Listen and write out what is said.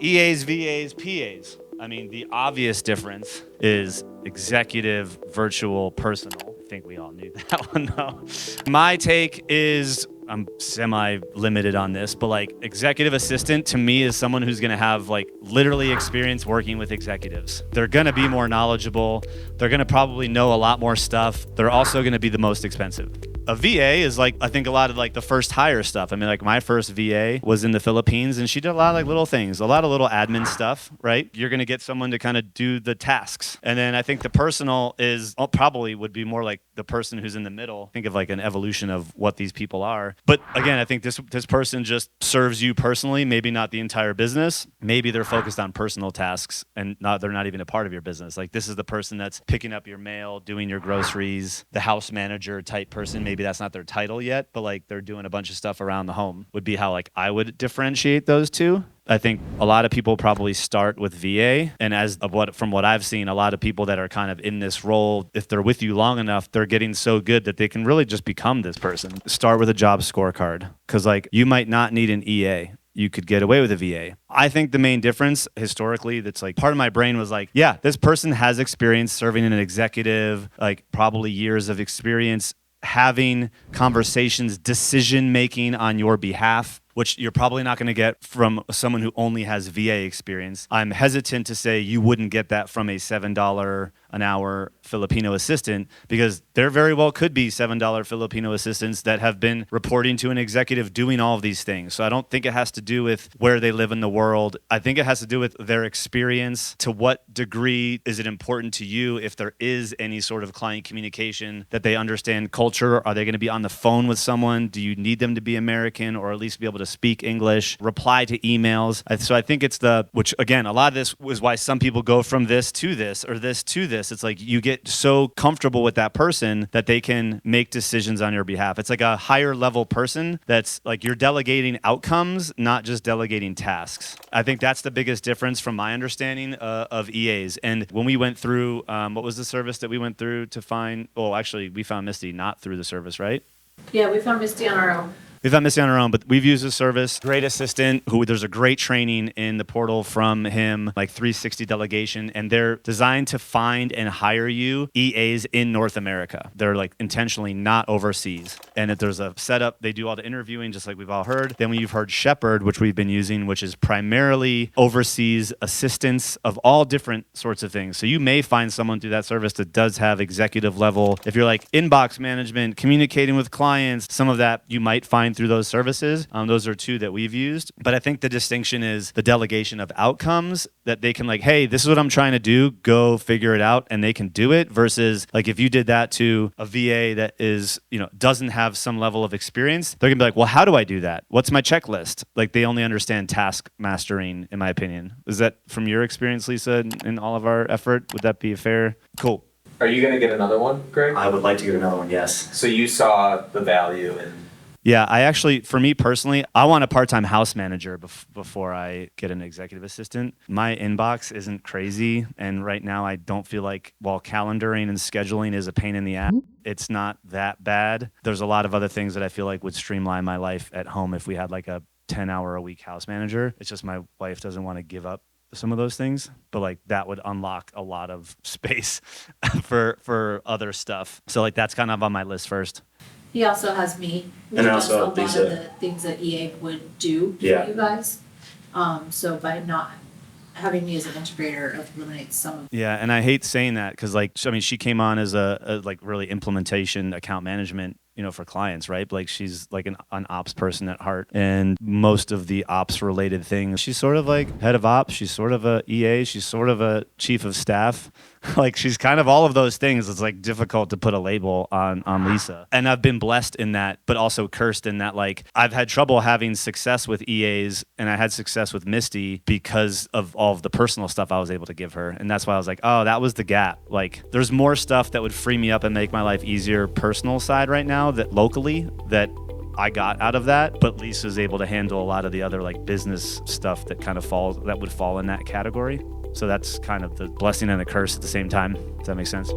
EAs, VAs, PAs. I mean, the obvious difference is executive, virtual, personal. I think we all knew that one though. My take is, I'm semi-limited on this, but like executive assistant to me is someone who's gonna have like literally experience working with executives. They're gonna be more knowledgeable. They're gonna probably know a lot more stuff. They're also gonna be the most expensive. A VA is like, I think a lot of like the first hire stuff. I mean, like my first VA was in the Philippines and she did a lot of like little things, a lot of little admin stuff, right? You're going to get someone to kind of do the tasks. And then I think the personal is probably would be more like the person who's in the middle. Think of like an evolution of what these people are. But again, I think this person just serves you personally, maybe not the entire business. Maybe they're focused on personal tasks and they're not even a part of your business. Like this is the person that's picking up your mail, doing your groceries, the house manager type person. Maybe that's not their title yet, but like they're doing a bunch of stuff around the home would be how like I would differentiate those two. I think a lot of people probably start with VA, and from what I've seen, a lot of people that are kind of in this role, if they're with you long enough, they're getting so good that they can really just become this person. Start with a job scorecard, because like you might not need an EA. You could get away with a VA. I think the main difference historically, that's like part of my brain was like, yeah, this person has experience serving in an executive, like probably years of experience having conversations, decision making on your behalf, which you're probably not going to get from someone who only has VA experience. I'm hesitant to say you wouldn't get that from a $7 an hour Filipino assistant, because there very well could be $7 Filipino assistants that have been reporting to an executive doing all of these things. So I don't think it has to do with where they live in the world. I think it has to do with their experience. To what degree is it important to you if there is any sort of client communication, that they understand culture? Are they going to be on the phone with someone? Do you need them to be American or at least be able to speak English, reply to emails? So I think it's which again, a lot of this was why some people go from this to this or this to this. It's like you get so comfortable with that person that they can make decisions on your behalf. It's like a higher level person that's like you're delegating outcomes, not just delegating tasks. I think that's the biggest difference from my understanding of EAs. And when we went through, what was the service that we went through to find? Oh, actually, we found Misty not through the service, right? Yeah, we found Misty on our own. We've had Misty on our own, but we've used this service. Great assistant, who there's a great training in the portal from him, like 360 delegation, and they're designed to find and hire you EAs in North America. They're like intentionally not overseas. And if there's a setup, they do all the interviewing, just like we've all heard. Then you've heard Shepherd, which we've been using, which is primarily overseas assistance of all different sorts of things. So you may find someone through that service that does have executive level. If you're like inbox management, communicating with clients, some of that you might find through those services. Those are two that we've used. But I think the distinction is the delegation of outcomes, that they can like, hey, this is what I'm trying to do, go figure it out, and they can do it, versus like if you did that to a VA that is, doesn't have some level of experience, they're gonna be like, well, how do I do that? What's my checklist? Like they only understand task mastering, in my opinion. Is that from your experience, Lisa, in all of our effort? Would that be fair? Cool. Are you going to get another one, Greg? I would like to get another one, yes. So you saw the value in... Yeah, I actually, for me personally, I want a part-time house manager before I get an executive assistant. My inbox isn't crazy, and right now I don't feel like, while calendaring and scheduling is a pain in the ass, it's not that bad. There's a lot of other things that I feel like would streamline my life at home if we had like a 10-hour-a-week house manager. It's just my wife doesn't want to give up some of those things, but like that would unlock a lot of space for other stuff. So like that's kind of on my list first. He also has me. And also a lot Lisa. of the things that EA would do for Yeah. you guys. So by not having me as an integrator, it eliminates some of. Yeah, and I hate saying that because like, I mean, she came on as a like really implementation account management, for clients, right? But like she's like an ops person at heart, and most of the ops related things, she's sort of like head of ops, she's sort of a EA, she's sort of a chief of staff. Like she's kind of all of those things. It's like difficult to put a label on Lisa. And I've been blessed in that, but also cursed in that like I've had trouble having success with EAs, and I had success with Misty because of all of the personal stuff I was able to give her. And that's why I was like, oh, that was the gap. Like there's more stuff that would free me up and make my life easier personal side right now that locally that I got out of that, but Lisa's able to handle a lot of the other like business stuff that kind of would fall in that category. So that's kind of the blessing and the curse at the same time. Does that make sense?